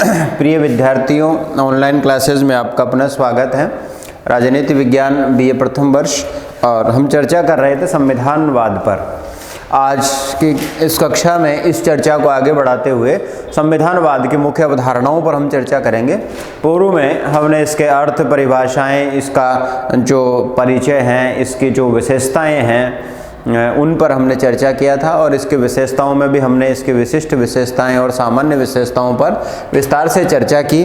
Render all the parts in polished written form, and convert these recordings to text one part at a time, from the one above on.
प्रिय विद्यार्थियों, online classes में आपका अपना स्वागत है। राजनीति विज्ञान बीए प्रथम वर्ष और हम चर्चा कर रहे थे संविधानवाद पर। आज की इस कक्षा में इस चर्चा को आगे बढ़ाते हुए संविधानवाद की मुख्य अवधारणाओं पर हम चर्चा करेंगे। पूर्व में हमने इसके अर्थ, परिभाषाएं, इसका जो परिचय है, इसकी जो विशेषताएं हैं उन पर हमने चर्चा किया था और इसकी विशेषताओं में भी हमने इसकी विशिष्ट विशेषताएं और सामान्य विशेषताओं पर विस्तार से चर्चा की।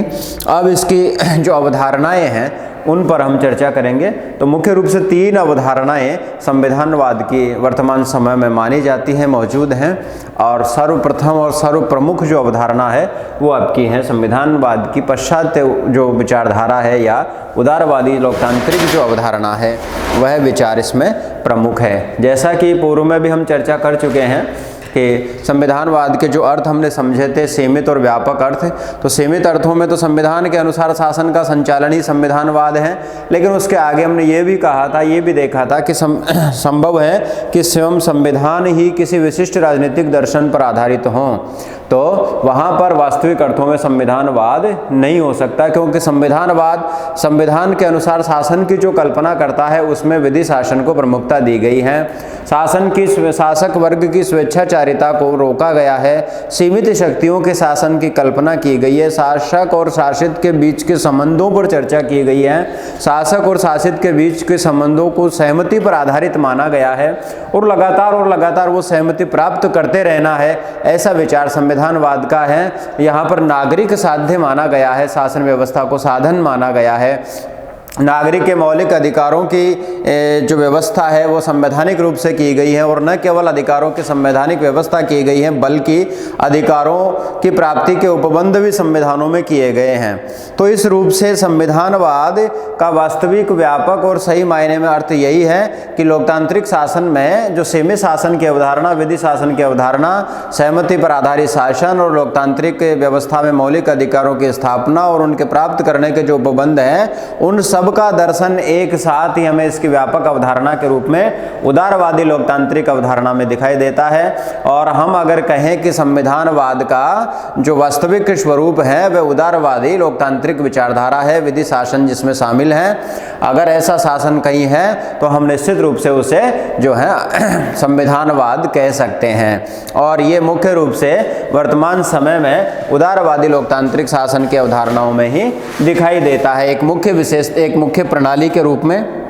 अब इसकी जो अवधारणाएं हैं उन पर हम चर्चा करेंगे। तो मुख्य रूप से 3 अवधारणाएं संविधानवाद की वर्तमान समय में मानी जाती हैं, मौजूद हैं। और सर्वप्रथम और सर्वप्रमुख जो अवधारणा है वो आपकी है संविधानवाद की पाश्चात्य जो विचारधारा है या उदारवादी लोकतांत्रिक जो अवधारणा है वह विचार इसमें प्रमुख है। जैसा कि पूर्व में भी हम चर्चा कर चुके हैं कि संविधानवाद के जो अर्थ हमने समझे थे, सीमित और व्यापक अर्थ। तो सीमित अर्थों में तो संविधान के अनुसार शासन का संचालन ही संविधानवाद है, लेकिन उसके आगे हमने ये भी कहा था, ये भी देखा था कि संभव है कि स्वयं संविधान ही किसी विशिष्ट राजनीतिक दर्शन पर आधारित हों, तो वहाँ पर वास्तविक अर्थों में संविधानवाद नहीं हो सकता, क्योंकि संविधानवाद संविधान के अनुसार शासन की जो कल्पना करता है उसमें विधि शासन को प्रमुखता दी गई है। शासक वर्ग की स्वेच्छाचारिता को रोका गया है। सीमित शक्तियों के शासन की कल्पना की गई है। शासक और शासित के बीच के संबंधों पर चर्चा की गई है। शासक और शासित के बीच के संबंधों को सहमति पर आधारित माना गया है और लगातार वो सहमति प्राप्त करते रहना है, ऐसा विचार संविधानवाद का है। यहाँ पर नागरिक साध्य माना गया है, शासन व्यवस्था को साधन माना गया है। नागरिक के मौलिक अधिकारों की जो व्यवस्था है वो संवैधानिक रूप से की गई है और न केवल अधिकारों की संवैधानिक व्यवस्था की गई है बल्कि अधिकारों की प्राप्ति के उपबंध भी संविधानों में किए गए हैं। तो इस रूप से संविधानवाद का वास्तविक, व्यापक और सही मायने में अर्थ यही है कि लोकतांत्रिक शासन में जो सीमित शासन की अवधारणा, विधि शासन की अवधारणा, सहमति पर आधारित शासन और लोकतांत्रिक व्यवस्था में मौलिक अधिकारों की स्थापना और उनके प्राप्त करने के जो उपबंध हैं, उन सबका दर्शन एक साथ ही हमें इसकी व्यापक अवधारणा के रूप में उदारवादी लोकतांत्रिक अवधारणा में दिखाई देता है। और हम अगर कहें कि संविधानवाद का जो वास्तविक स्वरूप है वह उदारवादी लोकतांत्रिक विचारधारा है, विधि शासन जिसमें शामिल है, अगर ऐसा शासन कहीं है तो हम निश्चित रूप से उसे जो है संविधानवाद कह सकते हैं। और ये मुख्य रूप से वर्तमान समय में उदारवादी लोकतांत्रिक शासन की अवधारणाओं में ही दिखाई देता है। एक मुख्य प्रणाली के रूप में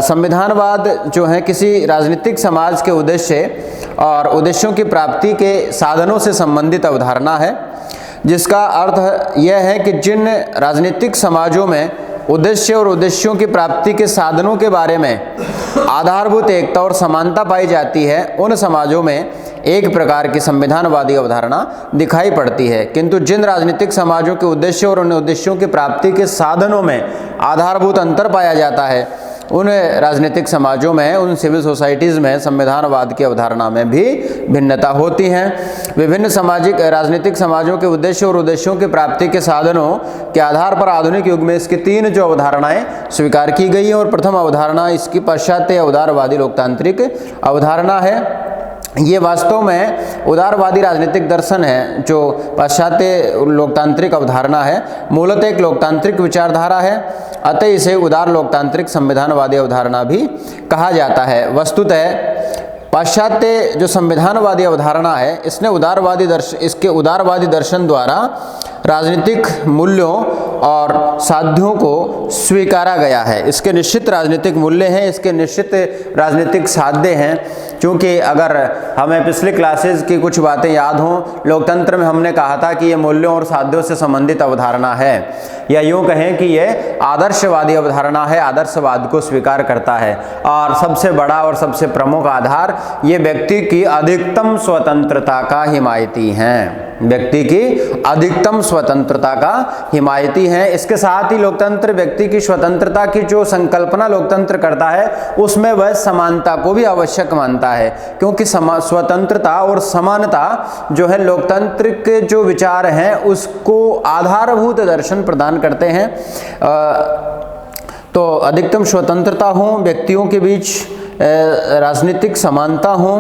संविधानवाद जो है किसी राजनीतिक समाज के उद्देश्य और उद्देश्यों की प्राप्ति के साधनों से संबंधित अवधारणा है, जिसका अर्थ यह है कि जिन राजनीतिक समाजों में उद्देश्य और उद्देश्यों की प्राप्ति के साधनों के बारे में आधारभूत एकता और समानता पाई जाती है, उन समाजों में एक प्रकार की संविधानवादी अवधारणा दिखाई पड़ती है। किंतु जिन राजनीतिक समाजों के उद्देश्य और उन उद्देश्यों की प्राप्ति के साधनों में आधारभूत अंतर पाया जाता है, उन राजनीतिक समाजों में, उन सिविल सोसाइटीज़ में संविधानवाद की अवधारणा में भी भिन्नता होती है। विभिन्न राजनीतिक समाजों के उद्देश्य और उद्देश्यों की प्राप्ति के साधनों के आधार पर आधुनिक युग में इसकी 3 जो अवधारणाएं स्वीकार की गई हैं। और प्रथम अवधारणा इसकी पाश्चात्य उदारवादी लोकतांत्रिक अवधारणा है। ये वास्तव में उदारवादी राजनीतिक दर्शन है जो पाश्चात्य लोकतांत्रिक अवधारणा है, मूलतः एक लोकतांत्रिक विचारधारा है, अतः इसे उदार लोकतांत्रिक संविधानवादी अवधारणा भी कहा जाता है। वस्तुतः पाश्चात्य जो संविधानवादी अवधारणा है इसके उदारवादी दर्शन द्वारा राजनीतिक मूल्यों और साध्यों को स्वीकारा गया है। इसके निश्चित राजनीतिक मूल्य हैं, इसके निश्चित राजनीतिक साध्य हैं। क्योंकि अगर हमें पिछले क्लासेस की कुछ बातें याद हों, लोकतंत्र में हमने कहा था कि ये मूल्यों और साध्यों से संबंधित अवधारणा है, या यूँ कहें कि ये आदर्शवादी अवधारणा है, आदर्शवाद को स्वीकार करता है। और सबसे बड़ा और सबसे प्रमुख आधार ये व्यक्ति की अधिकतम स्वतंत्रता का हिमायती हैं, व्यक्ति की अधिकतम स्वतंत्रता का हिमायती है। इसके साथ ही लोकतंत्र व्यक्ति की स्वतंत्रता की जो संकल्पना लोकतंत्र करता है उसमें वह समानता को भी आवश्यक मानता है, क्योंकि स्वतंत्रता और समानता जो है लोकतंत्र के जो विचार हैं उसको आधारभूत दर्शन प्रदान करते हैं। तो अधिकतम स्वतंत्रता हो व्यक्तियों के बीच राजनीतिक समानता हो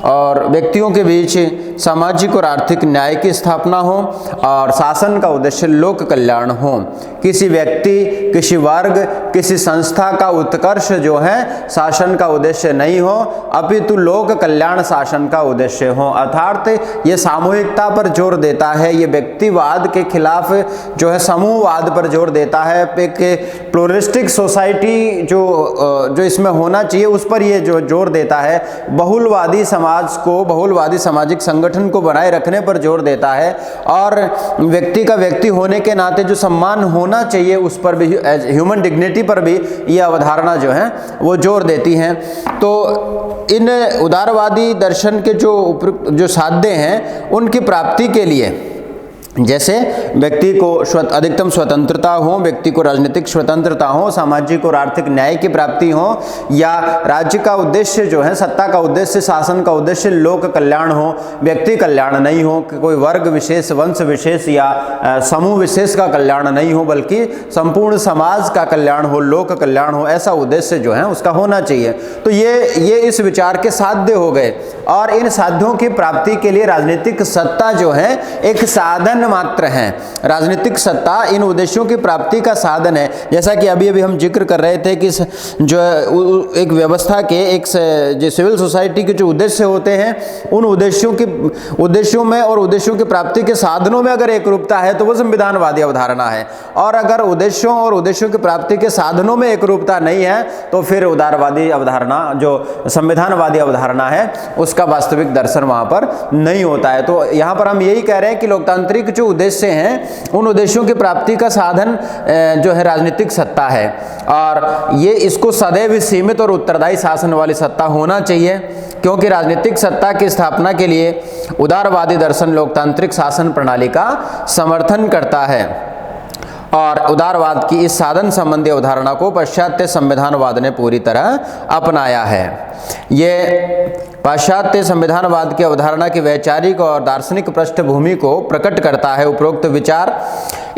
और व्यक्तियों के बीच सामाजिक और आर्थिक न्याय की स्थापना हो और शासन का उद्देश्य लोक कल्याण हो। किसी व्यक्ति, किसी वर्ग, किसी संस्था का उत्कर्ष जो है शासन का उद्देश्य नहीं हो, अपितु लोक कल्याण शासन का उद्देश्य हो। अर्थात ये सामूहिकता पर जोर देता है, ये व्यक्तिवाद के खिलाफ जो है समूहवाद पर जोर देता है। एक प्लूरलिस्टिक सोसाइटी जो इसमें होना चाहिए उस पर ये जो जोर देता है। बहुलवादी समाज को, बहुलवादी सामाजिक संगठन को बनाए रखने पर जोर देता है और व्यक्ति का व्यक्ति होने के नाते जो सम्मान होना चाहिए उस पर भी, ह्यूमन डिग्निटी पर भी ये अवधारणा जो है वो जोर देती हैं। तो इन उदारवादी दर्शन के जो साध्य हैं उनकी प्राप्ति के लिए जैसे व्यक्ति को अधिकतम स्वतंत्रता हो, व्यक्ति को राजनीतिक स्वतंत्रता हो, सामाजिक और आर्थिक न्याय की प्राप्ति हो, या राज्य का उद्देश्य जो है, सत्ता का उद्देश्य, शासन का उद्देश्य लोक कल्याण हो, व्यक्ति कल्याण नहीं हो, कोई वर्ग विशेष, वंश विशेष या समूह विशेष का कल्याण नहीं हो, बल्कि संपूर्ण समाज का कल्याण हो, लोक कल्याण हो, ऐसा उद्देश्य जो है उसका होना चाहिए। तो ये इस विचार के साध्य हो गए और इन साध्यों की प्राप्ति के लिए राजनीतिक सत्ता जो है एक साधन मात्र है। राजनीतिक सत्ता इन उद्देश्यों की प्राप्ति का साधन है। जैसा कि अभी हम जिक्र कर रहे थे कि जो एक व्यवस्था के, एक जो सिविल सोसाइटी के जो उद्देश्य होते हैं उन उद्देश्यों में और उद्देश्यों की प्राप्ति के साधनों में अगर एक रूपता है तो वो संविधानवादी अवधारणा है, और अगर उद्देश्यों और उद्देश्यों की प्राप्ति के साधनों में एक रूपता नहीं है तो फिर उदारवादी अवधारणा, जो संविधानवादी अवधारणा है, उसका वास्तविक दर्शन वहां पर नहीं होता है। तो यहाँ पर हम यही कह रहे हैं कि लोकतांत्रिक जो उद्देश्य हैं उन उद्देश्यों की प्राप्ति का साधन जो है राजनीतिक सत्ता है, और ये इसको सदैव सीमित और उत्तरदायी शासन वाली सत्ता होना चाहिए, क्योंकि राजनीतिक सत्ता की स्थापना के लिए उदारवादी दर्शन लोकतांत्रिक शासन प्रणाली का समर्थन करता है। और उदारवाद की इस साधन संबंधी अवधारणा को पाश्चात्य संविधानवाद ने पूरी तरह अपनाया है। ये पाश्चात्य संविधानवाद की अवधारणा की वैचारिक और दार्शनिक पृष्ठभूमि को प्रकट करता है। उपरोक्त विचार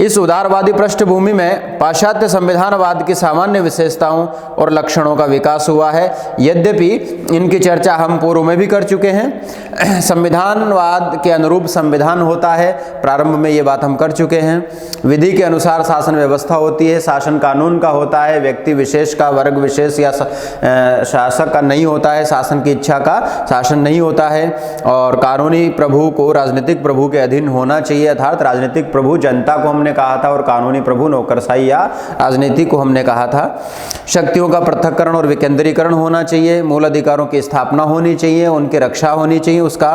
इस उदारवादी पृष्ठभूमि में पाश्चात्य संविधानवाद की सामान्य विशेषताओं और लक्षणों का विकास हुआ है। यद्यपि इनकी चर्चा हम पूर्व में भी कर चुके हैं। संविधानवाद के अनुरूप संविधान होता है, प्रारंभ में ये बात हम कर चुके हैं। विधि के अनुसार शासन व्यवस्था होती है, शासन कानून का होता है, व्यक्ति विशेष का, वर्ग विशेष या शासक का नहीं होता है, शासन की इच्छा का शासन नहीं होता है। और कानूनी प्रभु को राजनीतिक प्रभु के अधीन होना चाहिए, अर्थात राजनीतिक प्रभु जनता को हमने कहा था और कानूनी प्रभु नौकरशाही या राजनीति को हमने कहा था। शक्तियों का पृथक्करण और विकेंद्रीकरण होना चाहिए, मूल अधिकारों की स्थापना होनी चाहिए, उनकी रक्षा होनी चाहिए, उसका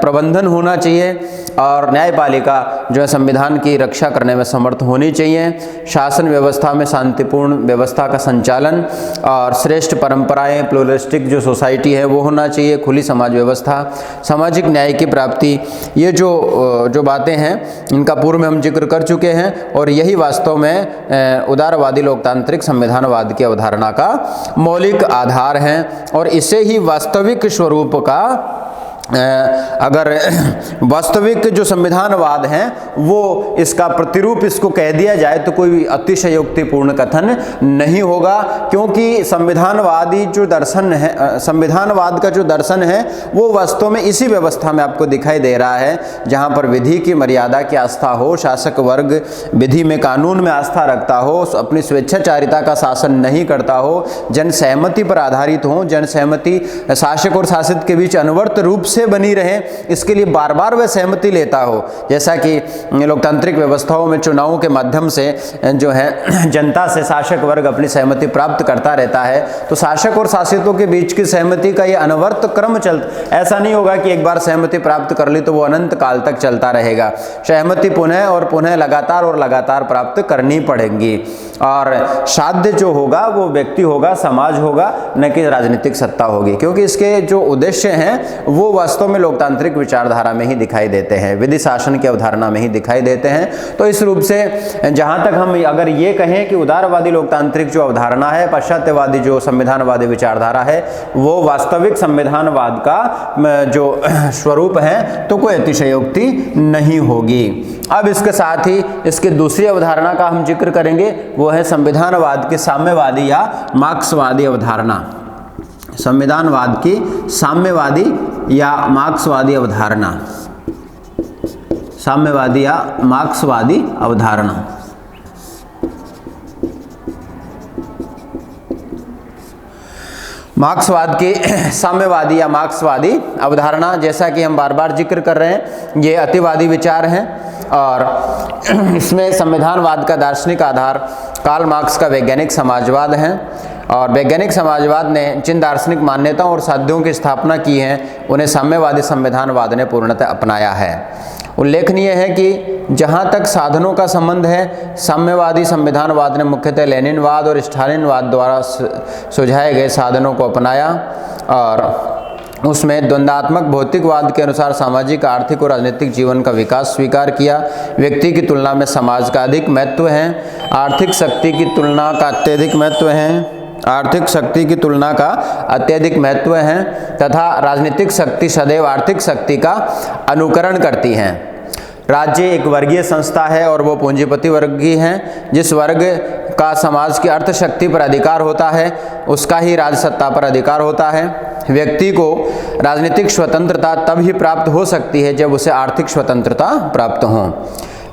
प्रबंधन होना चाहिए, और न्यायपालिका जो है संविधान की रक्षा करने में समर्थ होनी चाहिए। शासन व्यवस्था में शांतिपूर्ण व्यवस्था का संचालन और श्रेष्ठ परंपराएं, प्लूरलिस्टिक जो सोसाइटी है वो होना चाहिए, खुली समाज व्यवस्था, सामाजिक न्याय की प्राप्ति, ये जो बातें हैं इनका पूर्व में हम जिक्र कर चुके हैं, और यही वास्तव में उदारवादी लोकतांत्रिक संविधानवाद की अवधारणा का मौलिक आधार है। और इसे ही वास्तविक स्वरूप का, अगर वास्तविक जो संविधानवाद है वो इसका प्रतिरूप इसको कह दिया जाए तो कोई अतिशयोक्तिपूर्ण कथन नहीं होगा, क्योंकि संविधानवादी जो दर्शन है, संविधानवाद का जो दर्शन है वो वास्तव में इसी व्यवस्था में आपको दिखाई दे रहा है, जहां पर विधि की मर्यादा की आस्था हो, शासक वर्ग विधि में, कानून में आस्था रखता हो, अपनी स्वेच्छाचारिता का शासन नहीं करता हो, जन सहमति पर आधारित हो, जन सहमति शासक और शासित के बीच अनवर्त रूप से बनी रहे, इसके लिए बार बार वह सहमति लेता हो। जैसा कि लोकतांत्रिक व्यवस्थाओं में चुनावों के माध्यम से जो है जनता से शासक वर्ग अपनी सहमति प्राप्त करता रहता है, तो शासक और शासितों के बीच की सहमति का ये अनवर्त क्रम ऐसा नहीं होगा कि एक बार सहमति प्राप्त कर ली तो वो अनंत काल तक चलता रहेगा। सहमति पुनः और पुनः लगातार प्राप्त करनी पड़ेगी, और साध्य जो होगा वो व्यक्ति होगा, समाज होगा, न कि राजनीतिक सत्ता होगी, क्योंकि इसके जो उद्देश्य हैं वो वास्तव में लोकतांत्रिक विचारधारा में ही दिखाई देते हैं, विधि शासन की अवधारणा में ही दिखाई देते हैं। तो इस रूप से जहां तक हम अगर ये कहें कि उदारवादी लोकतांत्रिक जो अवधारणा है, पाश्चात्यवादी जो संविधानवादी विचारधारा है, वो वास्तविक संविधानवाद का जो स्वरूप है, तो कोई अतिशयोक्ति नहीं होगी। अब इसके साथ ही इसकी दूसरी अवधारणा का हम जिक्र करेंगे, वो है संविधानवाद की साम्यवादी या मार्क्सवादी अवधारणा। संविधानवाद की साम्यवादी या मार्क्सवादी अवधारणा, साम्यवादी या मार्क्सवादी अवधारणा। मार्क्सवाद की साम्यवादी या मार्क्सवादी अवधारणा, जैसा कि हम बार बार जिक्र कर रहे हैं, ये अतिवादी विचार हैं और इसमें संविधानवाद का दार्शनिक आधार कार्ल मार्क्स का वैज्ञानिक समाजवाद है। और वैज्ञानिक समाजवाद ने जिन दार्शनिक मान्यताओं और साध्यों की स्थापना की है उन्हें साम्यवादी संविधानवाद ने पूर्णतः अपनाया है। उल्लेखनीय है कि जहाँ तक साधनों का संबंध है, साम्यवादी संविधानवाद ने मुख्यतः लेनिनवाद और स्टालिनवाद द्वारा सुझाए गए साधनों को अपनाया और उसमें द्वंद्वात्मक भौतिकवाद के अनुसार सामाजिक, आर्थिक और राजनीतिक जीवन का विकास स्वीकार किया। व्यक्ति की तुलना में समाज का अधिक महत्व है, आर्थिक शक्ति की तुलना का अत्यधिक महत्व है, आर्थिक शक्ति की तुलना का अत्यधिक महत्व है तथा राजनीतिक शक्ति सदैव आर्थिक शक्ति का अनुकरण करती है। राज्य एक वर्गीय संस्था है और वो पूंजीपति वर्ग की है। जिस वर्ग का समाज की अर्थ शक्ति पर अधिकार होता है उसका ही राज सत्ता पर अधिकार होता है। व्यक्ति को राजनीतिक स्वतंत्रता तब ही प्राप्त हो सकती है जब उसे आर्थिक स्वतंत्रता प्राप्त हो।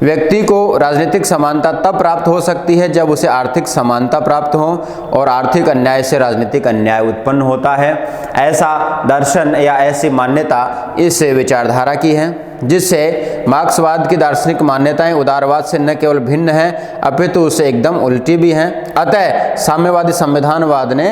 व्यक्ति को राजनीतिक समानता तब प्राप्त हो सकती है जब उसे आर्थिक समानता प्राप्त हो और आर्थिक अन्याय से राजनीतिक अन्याय उत्पन्न होता है। ऐसा दर्शन या ऐसी मान्यता इस विचारधारा की है, जिससे मार्क्सवाद की दार्शनिक मान्यताएं उदारवाद से न केवल भिन्न हैं अपितु उससे एकदम उल्टी भी हैं। अतः साम्यवादी संविधानवाद ने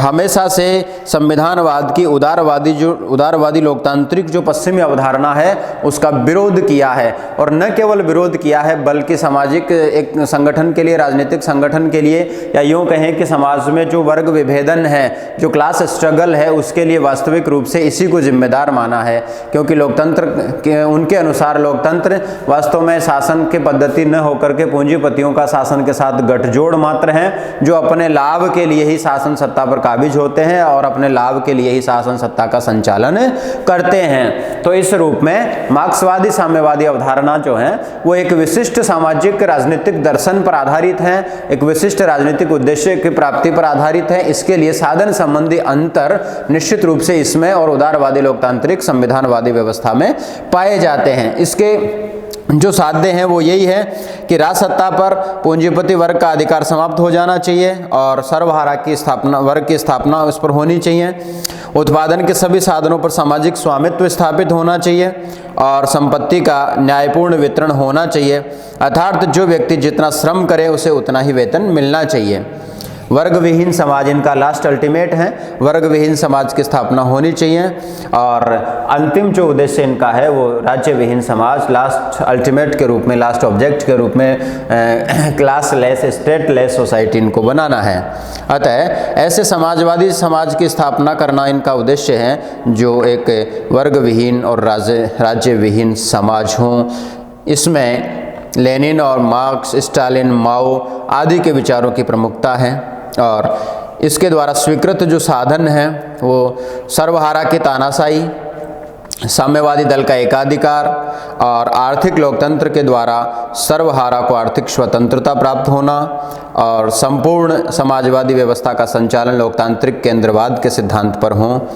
हमेशा से संविधानवाद की उदारवादी लोकतांत्रिक जो पश्चिमी अवधारणा है उसका विरोध किया है और न केवल विरोध किया है बल्कि सामाजिक एक संगठन के लिए, राजनीतिक संगठन के लिए, या यूँ कहें कि समाज में जो वर्ग विभेदन है, जो क्लास स्ट्रगल है, उसके लिए वास्तविक रूप से इसी को जिम्मेदार माना है। क्योंकि लोकतंत्र उनके अनुसार लोकतंत्र वास्तव में शासन की पद्धति न होकर के पूंजीपतियों का शासन के साथ गठजोड़ मात्र है, जो अपने लाभ के लिए ही शासन सत्ता पर काबिज होते हैं और अपने लाभ के लिए ही शासन सत्ता का संचालन करते हैं। तो इस रूप में मार्क्सवादी साम्यवादी अवधारणा जो है वो एक विशिष्ट सामाजिक राजनीतिक दर्शन पर आधारित है, एक विशिष्ट राजनीतिक उद्देश्य की प्राप्ति पर आधारित है। इसके लिए साधन संबंधी अंतर निश्चित रूप से इसमें और उदारवादी लोकतांत्रिक संविधानवादी व्यवस्था में पाए जाते हैं। इसके जो साध्य हैं वो यही है कि राज सत्ता पर पूंजीपति वर्ग का अधिकार समाप्त हो जाना चाहिए और सर्वहारा की स्थापना, वर्ग की स्थापना उस पर होनी चाहिए। उत्पादन के सभी साधनों पर सामाजिक स्वामित्व स्थापित होना चाहिए और संपत्ति का न्यायपूर्ण वितरण होना चाहिए, अर्थात जो व्यक्ति जितना श्रम करे उसे उतना ही वेतन मिलना चाहिए। वर्ग विहीन समाज इनका लास्ट अल्टीमेट है, वर्ग विहीन समाज की स्थापना होनी चाहिए और अंतिम जो उद्देश्य इनका है वो राज्य विहीन समाज, लास्ट अल्टीमेट के रूप में, लास्ट ऑब्जेक्ट के रूप में class less, state less society इनको बनाना है। अतः ऐसे समाजवादी समाज की स्थापना करना इनका उद्देश्य है जो एक वर्ग विहीन और राज्य विहीन समाज हो। इसमें लेनिन और मार्क्स, स्टालिन, माओ आदि के विचारों की प्रमुखता है और इसके द्वारा स्वीकृत जो साधन हैं वो सर्वहारा की तानाशाही, साम्यवादी दल का एकाधिकार और आर्थिक लोकतंत्र के द्वारा सर्वहारा को आर्थिक स्वतंत्रता प्राप्त होना और संपूर्ण समाजवादी व्यवस्था का संचालन लोकतांत्रिक केंद्रवाद के सिद्धांत पर हो।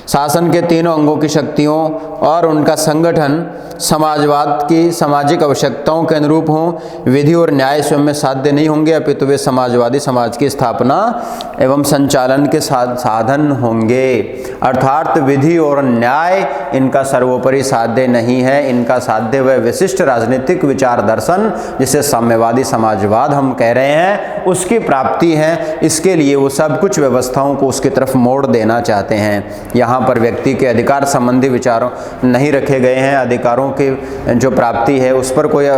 शासन के तीनों अंगों की शक्तियों और उनका संगठन समाजवाद की सामाजिक आवश्यकताओं के अनुरूप हों। विधि और न्याय स्वयं में साध्य नहीं होंगे अपितु वे समाजवादी समाज की स्थापना एवं संचालन के साधन होंगे। अर्थात विधि और न्याय इनका सर्वोपरि साध्य नहीं है, इनका साध्य वह विशिष्ट राजनीतिक विचार दर्शन जिसे साम्यवादी समाजवाद हम कह रहे हैं उसकी प्राप्ति है। इसके लिए वो सब कुछ व्यवस्थाओं को उसकी तरफ मोड़ देना चाहते हैं। यहाँ पर व्यक्ति के अधिकार संबंधी विचारों नहीं रखे गए हैं, अधिकारों की जो प्राप्ति है उस पर कोई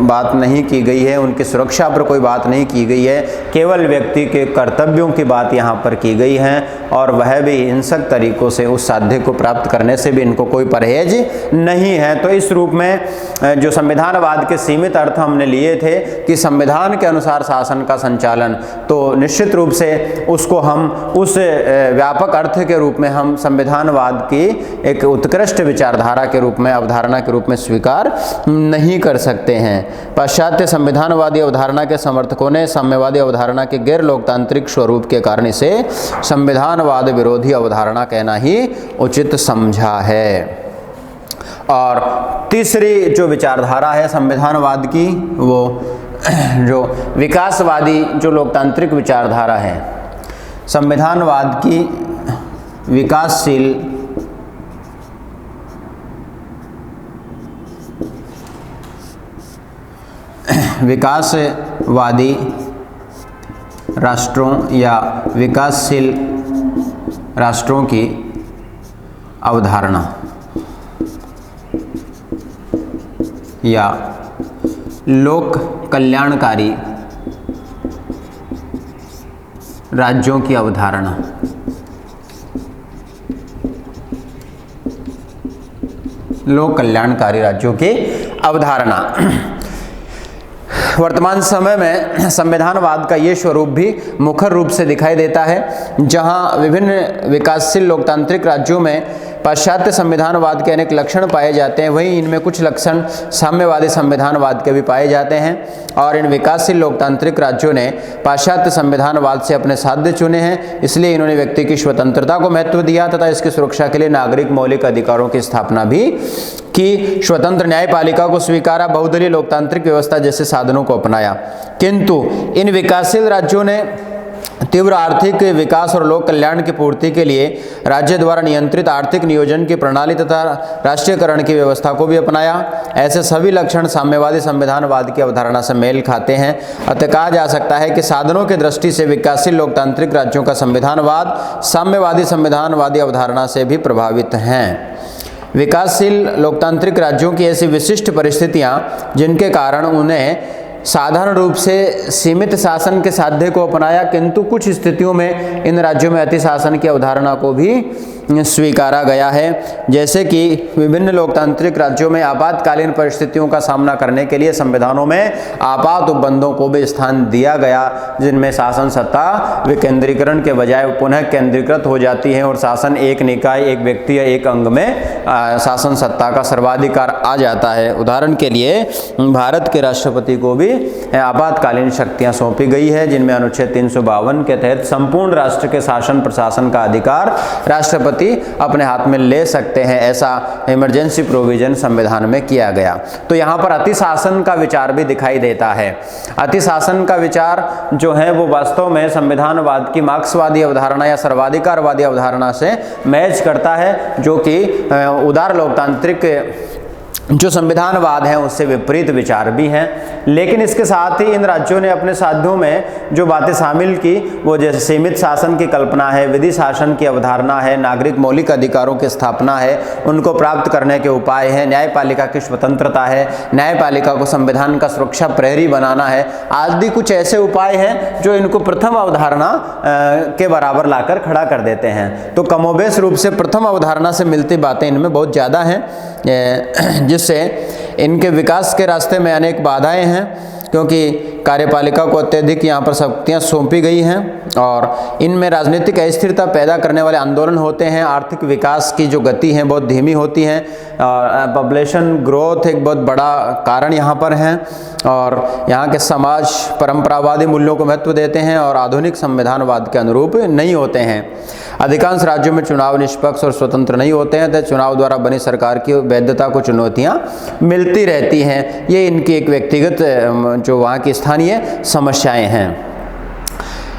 बात नहीं की गई है, उनकी सुरक्षा पर कोई बात नहीं की गई है, केवल व्यक्ति के कर्तव्यों की बात यहाँ पर की गई है और वह भी हिंसक तरीकों से उस साध्य को प्राप्त करने से भी इनको कोई परहेज नहीं है। तो इस रूप में जो संविधानवाद के सीमित अर्थ हमने लिए थे कि संविधान के अनुसार शासन का संचालन, तो निश्चित रूप से उसको हम उस व्यापक अर्थ के रूप में हम संविधानवाद की एक उत्कृष्ट विचारधारा के रूप में, अवधारणा के रूप में स्वीकार नहीं कर सकते हैं। पाश्चात्य संविधानवादी अवधारणा के समर्थकों ने साम्यवादी अवधारणा के गैर लोकतांत्रिक स्वरूप के कारण इसे संविधानवाद विरोधी अवधारणा कहना ही उचित समझा है। और तीसरी जो विचारधारा है संविधानवाद की, वो जो विकासवादी जो लोकतांत्रिक विचारधारा है, संविधानवाद की विकासवादी राष्ट्रों या विकासशील राष्ट्रों की अवधारणा या लोक कल्याणकारी राज्यों की अवधारणा, लोक कल्याणकारी राज्यों की अवधारणा। वर्तमान समय में संविधानवाद का ये स्वरूप भी मुखर रूप से दिखाई देता है, जहां विभिन्न विकासशील लोकतांत्रिक राज्यों में पाश्चात्य संविधानवाद के अनेक लक्षण पाए जाते हैं, वहीं इनमें कुछ लक्षण साम्यवादी संविधानवाद के भी पाए जाते हैं। और इन विकासशील लोकतांत्रिक राज्यों ने पाश्चात्य संविधानवाद से अपने साध्य चुने हैं, इसलिए इन्होंने व्यक्ति की स्वतंत्रता को महत्व दिया तथा इसकी सुरक्षा के लिए नागरिक मौलिक अधिकारों की स्थापना भी की। स्वतंत्र न्यायपालिका को स्वीकारा, बहुदलीय लोकतांत्रिक व्यवस्था जैसे साधनों को अपनाया। किंतु इन विकासशील राज्यों ने तीव्र आर्थिक विकास और लोक कल्याण की पूर्ति के लिए राज्य द्वारा नियंत्रित आर्थिक नियोजन की प्रणाली तथा राष्ट्रीयकरण की व्यवस्था को भी अपनाया। ऐसे सभी लक्षण साम्यवादी संविधानवाद की अवधारणा से मेल खाते हैं। अतः कहा जा सकता है कि साधनों की दृष्टि से विकासशील लोकतांत्रिक राज्यों का संविधानवाद साम्यवादी संविधानवादी अवधारणा से भी प्रभावित हैं। विकासशील लोकतांत्रिक राज्यों की ऐसी विशिष्ट परिस्थितियां जिनके कारण उन्हें साधारण रूप से सीमित शासन के साध्य को अपनाया, किंतु कुछ स्थितियों में इन राज्यों में अति शासन की अवधारणा को भी स्वीकारा गया है। जैसे कि विभिन्न लोकतांत्रिक राज्यों में आपातकालीन परिस्थितियों का सामना करने के लिए संविधानों में आपात उपबंधों को भी स्थान दिया गया, जिनमें शासन सत्ता विकेंद्रीकरण के बजाय पुनः केंद्रीकृत हो जाती है और शासन एक निकाय, एक व्यक्ति या एक अंग में शासन सत्ता का सर्वाधिकार आ जाता है। उदाहरण के लिए भारत के राष्ट्रपति को भी आपातकालीन शक्तियां सौंपी गई है, जिनमें अनुच्छेद 352 के तहत संपूर्ण राष्ट्र के शासन प्रशासन का अधिकार राष्ट्रपति अपने हाथ में ले सकते हैं। ऐसा इमरजेंसी प्रोविजन संविधान में किया गया। तो यहाँ पर अति शासन का विचार भी दिखाई देता है। अति शासन का विचार जो है वो वास्तव में संविधानवाद की मार्क्सवादी अवधारणा या सर्वाधिकारवादी अवधारणा से मैच करता है, जो कि उदार लोकतांत्रिक जो संविधानवाद है उससे विपरीत विचार भी हैं। लेकिन इसके साथ ही इन राज्यों ने अपने साध्यों में जो बातें शामिल की, वो जैसे सीमित शासन की कल्पना है, विधि शासन की अवधारणा है, नागरिक मौलिक अधिकारों की स्थापना है, उनको प्राप्त करने के उपाय हैं, न्यायपालिका की स्वतंत्रता है, न्यायपालिका को संविधान का सुरक्षा प्रहरी बनाना है, आदि कुछ ऐसे उपाय हैं जो इनको प्रथम अवधारणा के बराबर लाकर खड़ा कर देते हैं। तो कमोबेश रूप से प्रथम अवधारणा से मिलती बातें इनमें बहुत ज़्यादा हैं, जिससे इनके विकास के रास्ते में अनेक बाधाएं हैं, क्योंकि कार्यपालिका को अत्यधिक यहाँ पर शक्तियाँ सौंपी गई हैं और इनमें राजनीतिक अस्थिरता पैदा करने वाले आंदोलन होते हैं। आर्थिक विकास की जो गति है बहुत धीमी होती है और पॉपुलेशन ग्रोथ एक बहुत बड़ा कारण यहाँ पर है। और यहाँ के समाज परंपरावादी मूल्यों को महत्व देते हैं और आधुनिक संविधानवाद के अनुरूप नहीं होते हैं। अधिकांश राज्यों में चुनाव निष्पक्ष और स्वतंत्र नहीं होते हैं, तो चुनाव द्वारा बनी सरकार की वैधता को चुनौतियाँ मिलती रहती हैं। ये इनकी एक व्यक्तिगत जो वहाँ की स्थानीय समस्याएं हैं।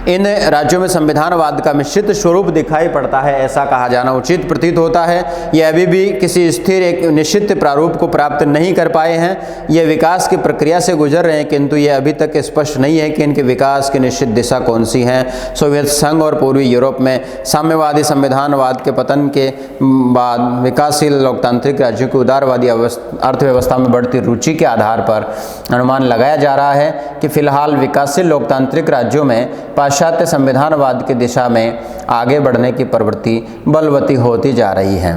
इन राज्यों में संविधानवाद का मिश्रित स्वरूप दिखाई पड़ता है, ऐसा कहा जाना उचित प्रतीत होता है। ये अभी भी किसी स्थिर एक निश्चित प्रारूप को प्राप्त नहीं कर पाए हैं। ये विकास की प्रक्रिया से गुजर रहे हैं, किंतु ये अभी तक स्पष्ट नहीं है कि इनके विकास की निश्चित दिशा कौन सी है। सोवियत संघ और पूर्वी यूरोप में साम्यवादी संविधानवाद के पतन के बाद विकासशील लोकतांत्रिक राज्यों की उदारवादी अर्थव्यवस्था में बढ़ती रुचि के आधार पर अनुमान लगाया जा रहा है कि फिलहाल विकासशील लोकतांत्रिक राज्यों में पाश्चात्य संविधानवाद की दिशा में आगे बढ़ने की प्रवृत्ति बलवती होती जा रही है।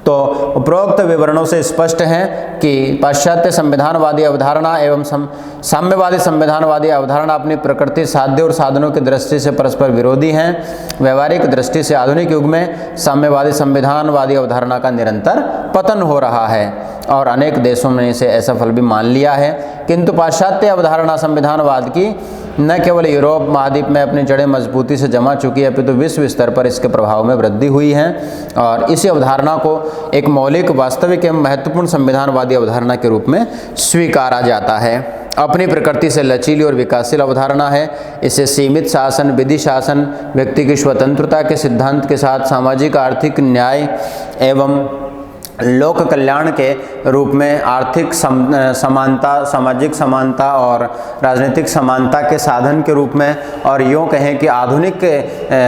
तो उपरोक्त विवरणों से स्पष्ट है कि पाश्चात्य संविधानवादी अवधारणा एवं साम्यवादी संविधानवादी अवधारणा अपनी प्रकृति, साध्य और साधनों की दृष्टि से परस्पर विरोधी हैं। व्यवहारिक दृष्टि से आधुनिक युग में साम्यवादी संविधानवादी अवधारणा का निरंतर पतन हो रहा है और अनेक देशों ने इसे असफल भी मान लिया है। किंतु पाश्चात्य अवधारणा संविधानवाद की न केवल यूरोप महाद्वीप में अपनी जड़ें मजबूती से जमा चुकी है, अपितु विश्व स्तर पर इसके प्रभाव में वृद्धि हुई है और इसी अवधारणा को एक मौलिक, वास्तविक एवं महत्वपूर्ण संविधानवादी अवधारणा के रूप में स्वीकारा जाता है। अपनी प्रकृति से लचीली और विकासशील अवधारणा है। इसे सीमित शासन, विधि शासन, व्यक्ति की स्वतंत्रता के सिद्धांत के साथ सामाजिक आर्थिक न्याय एवं लोक कल्याण के रूप में आर्थिक समानता, सामाजिक समानता और राजनीतिक समानता के साधन के रूप में और यूँ कहें कि आधुनिक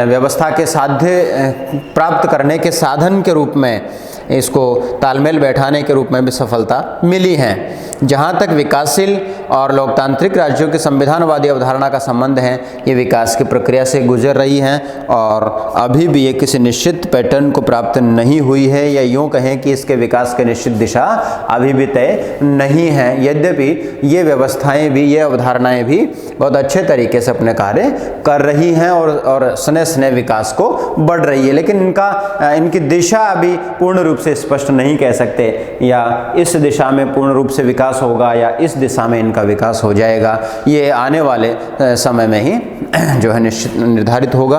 व्यवस्था के साध्य प्राप्त करने के साधन के रूप में इसको तालमेल बैठाने के रूप में भी सफलता मिली है। जहाँ तक विकासशील और लोकतांत्रिक राज्यों की संविधानवादी अवधारणा का संबंध है, ये विकास की प्रक्रिया से गुजर रही हैं और अभी भी ये किसी निश्चित पैटर्न को प्राप्त नहीं हुई है, या यूँ कहें कि इसके विकास की निश्चित दिशा अभी भी तय नहीं है। यद्यपि ये व्यवस्थाएं भी, ये अवधारणाएं भी बहुत अच्छे तरीके से अपने कार्य कर रही हैं और स्ने स्ने विकास को बढ़ रही है, लेकिन इनकी दिशा अभी पूर्ण रूप से स्पष्ट नहीं कह सकते, या इस दिशा में पूर्ण रूप से विकास होगा या इस दिशा में इनका विकास हो जाएगा। ये आने वाले समय में ही जो है निश्चित निर्धारित होगा।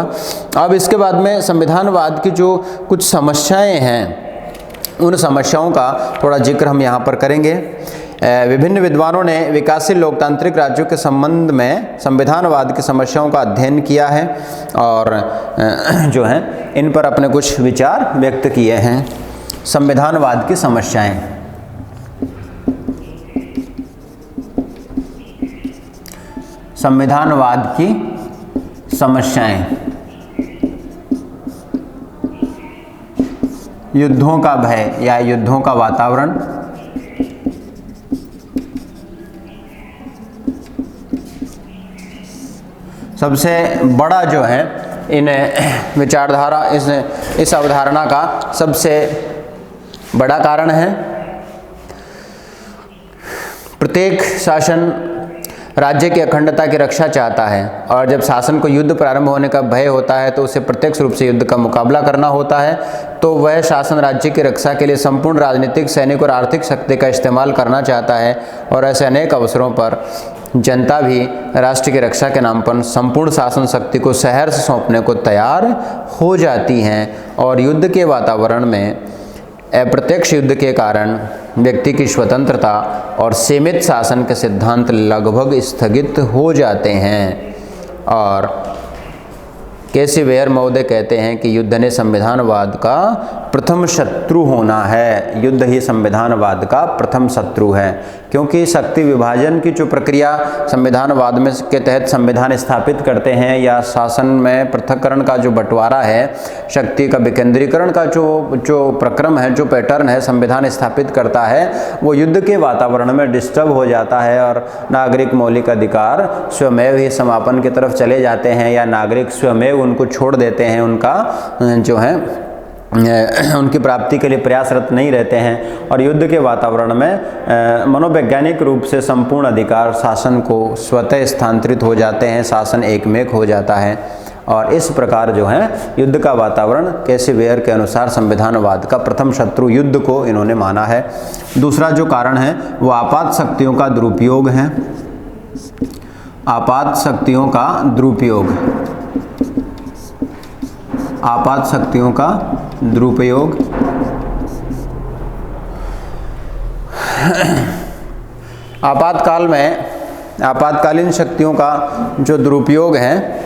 अब इसके बाद में संविधानवाद की जो कुछ समस्याएं हैं, उन समस्याओं का थोड़ा जिक्र हम यहाँ पर करेंगे। विभिन्न विद्वानों ने विकासशील लोकतांत्रिक राज्यों के संबंध में संविधानवाद की समस्याओं का अध्ययन किया है और जो है इन पर अपने कुछ विचार व्यक्त किए हैं। संविधानवाद की समस्याएं। संविधानवाद की समस्याएं। युद्धों का भय या युद्धों का वातावरण, सबसे बड़ा जो है इन विचारधारा, इस अवधारणा का सबसे बड़ा कारण है प्रत्येक शासन राज्य की अखंडता की रक्षा चाहता है और जब शासन को युद्ध प्रारंभ होने का भय होता है तो उसे प्रत्यक्ष रूप से युद्ध का मुकाबला करना होता है। तो वह शासन राज्य की रक्षा के लिए संपूर्ण राजनीतिक, सैनिक और आर्थिक शक्ति का इस्तेमाल करना चाहता है और ऐसे अनेक अवसरों पर जनता भी राष्ट्र की रक्षा के नाम पर संपूर्ण शासन शक्ति को सहर्ष सौंपने को तैयार हो जाती हैं और युद्ध के वातावरण में अप्रत्यक्ष युद्ध के कारण व्यक्ति की स्वतंत्रता और सीमित शासन के सिद्धांत लगभग स्थगित हो जाते हैं। और केसी वेयर महोदय कहते हैं कि युद्ध ने संविधानवाद का प्रथम शत्रु होना है। युद्ध ही संविधानवाद का प्रथम शत्रु है, क्योंकि शक्ति विभाजन की जो प्रक्रिया संविधानवाद में के तहत संविधान स्थापित करते हैं या शासन में पृथक्करण का जो बंटवारा है, शक्ति का विकेंद्रीकरण का जो प्रक्रम है, जो पैटर्न है संविधान स्थापित करता है, वो युद्ध के वातावरण में डिस्टर्ब हो जाता है और नागरिक मौलिक अधिकार स्वयं ही समापन की तरफ चले जाते हैं या नागरिक स्वयं उनको छोड़ देते हैं, उनका जो है उनकी प्राप्ति के लिए प्रयासरत नहीं रहते हैं और युद्ध के वातावरण में मनोवैज्ञानिक रूप से संपूर्ण अधिकार शासन को स्वतः स्थानांतरित हो जाते हैं, शासन एकमेक हो जाता है और इस प्रकार जो है युद्ध का वातावरण केसी वेयर के अनुसार संविधानवाद का प्रथम शत्रु युद्ध को इन्होंने माना है। दूसरा जो कारण है वो आपात शक्तियों का दुरुपयोग है। आपात शक्तियों का दुरुपयोग, आपात शक्तियों का दुरुपयोग। आपातकाल में आपातकालीन शक्तियों का जो दुरुपयोग है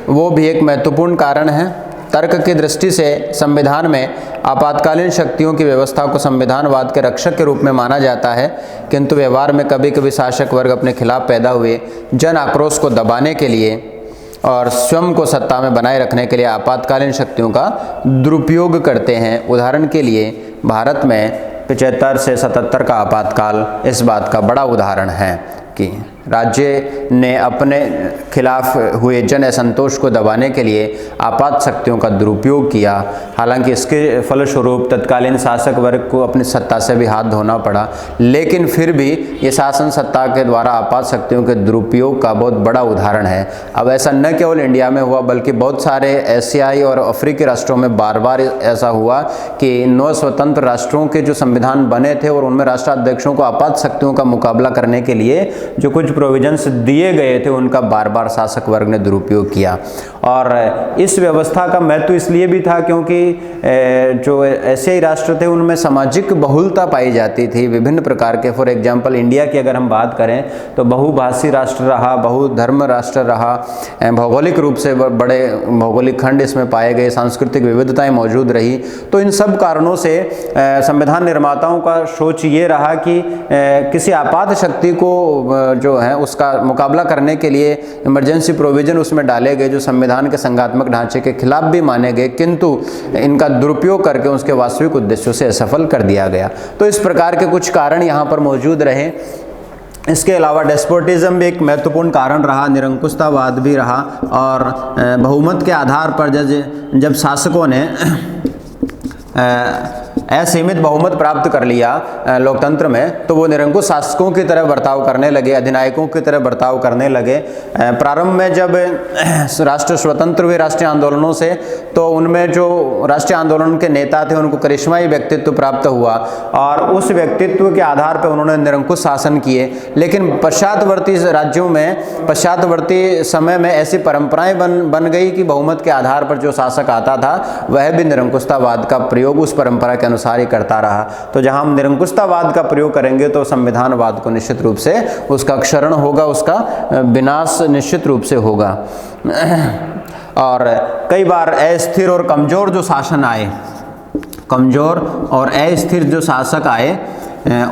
वो भी एक महत्वपूर्ण कारण है। तर्क की दृष्टि से संविधान में आपातकालीन शक्तियों की व्यवस्था को संविधानवाद के रक्षक के रूप में माना जाता है, किंतु व्यवहार में कभी कभी शासक वर्ग अपने खिलाफ पैदा हुए जन आक्रोश को दबाने के लिए और स्वयं को सत्ता में बनाए रखने के लिए आपातकालीन शक्तियों का दुरुपयोग करते हैं। उदाहरण के लिए भारत में 75 से 77 का आपातकाल इस बात का बड़ा उदाहरण है। की। राज्य ने अपने खिलाफ हुए जन असंतोष को दबाने के लिए आपात शक्तियों का दुरुपयोग किया। हालांकि इसके फलस्वरूप तत्कालीन शासक वर्ग को अपनी सत्ता से भी हाथ धोना पड़ा, लेकिन फिर भी ये शासन सत्ता के द्वारा आपात शक्तियों के दुरुपयोग का बहुत बड़ा उदाहरण है। अब ऐसा न केवल इंडिया में हुआ बल्कि बहुत सारे एशियाई और अफ्रीकी राष्ट्रों में बार बार ऐसा हुआ कि 9 स्वतंत्र राष्ट्रों के जो संविधान बने थे और उनमें राष्ट्राध्यक्षों को आपात शक्तियों का मुकाबला करने के लिए जो कुछ प्रोविजंस दिए गए थे उनका बार बार शासक वर्ग ने दुरुपयोग किया। और इस व्यवस्था का महत्व इसलिए भी था क्योंकि जो एशियाई राष्ट्र थे उनमें सामाजिक बहुलता पाई जाती थी विभिन्न प्रकार के। फॉर एग्जांपल इंडिया की अगर हम बात करें तो बहुभाषी राष्ट्र रहा, बहुधर्म राष्ट्र रहा, भौगोलिक रूप से बड़े भौगोलिक खंड इसमें पाए गए, सांस्कृतिक विविधताएं मौजूद रही। तो इन सब कारणों से संविधान निर्माताओं का सोच ये रहा कि किसी आपात शक्ति को जो है उसका मुकाबला करने के लिए इमरजेंसी प्रोविजन उसमें डाले गए जो संविधान के संघात्मक ढांचे के खिलाफ भी माने गए, किंतु इनका दुरुपयोग करके उसके वास्तविक उद्देश्यों से असफल कर दिया गया। तो इस प्रकार के कुछ कारण यहाँ पर मौजूद रहे। इसके अलावा डेस्पोटिज्म भी एक महत्वपूर्ण कारण रहा, निरंकुशतावाद भी रहा, और बहुमत के आधार पर जब शासकों ने असीमित बहुमत प्राप्त कर लिया लोकतंत्र में तो वो निरंकुश शासकों की तरह बर्ताव करने लगे, अधिनायकों की तरह बर्ताव करने लगे। प्रारंभ में जब राष्ट्र स्वतंत्र हुए राष्ट्रीय आंदोलनों से तो उनमें जो राष्ट्रीय आंदोलन के नेता थे उनको करिश्माई व्यक्तित्व प्राप्त हुआ और उस व्यक्तित्व के आधार पर उन्होंने निरंकुश शासन किए। लेकिन पश्चातवर्ती राज्यों में पश्चातवर्ती समय में ऐसी परंपराएं बन गई कि बहुमत के आधार पर जो शासक आता था वह भी निरंकुशतावाद का प्रयोग उस परंपरा के अनुसार ही करता रहा। तो जहां हम निरंकुशतावाद का प्रयोग करेंगे तो संविधानवाद को निश्चित रूप से उसका क्षरण होगा, उसका विनाश निश्चित रूप से होगा। और कई बार अस्थिर और कमजोर जो शासन आए, कमजोर और अस्थिर जो शासक आए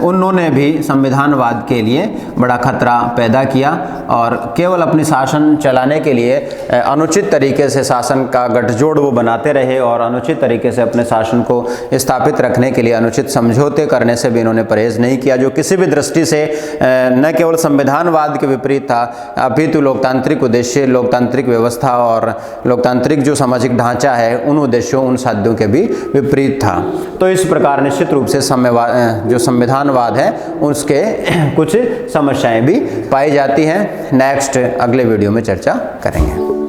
उन्होंने भी संविधानवाद के लिए बड़ा खतरा पैदा किया और केवल अपनी शासन चलाने के लिए अनुचित तरीके से शासन का गठजोड़ वो बनाते रहे और अनुचित तरीके से अपने शासन को स्थापित रखने के लिए अनुचित समझौते करने से भी इन्होंने परहेज नहीं किया, जो किसी भी दृष्टि से न केवल संविधानवाद के विपरीत था अपितु लोकतांत्रिक उद्देश्य, लोकतांत्रिक व्यवस्था और लोकतांत्रिक जो सामाजिक ढांचा है उन उद्देश्यों, उन साध्यों के भी विपरीत था। तो इस प्रकार निश्चित रूप से जो संविधानवाद है उसके कुछ समस्याएं भी पाई जाती हैं। नेक्स्ट अगले वीडियो में चर्चा करेंगे।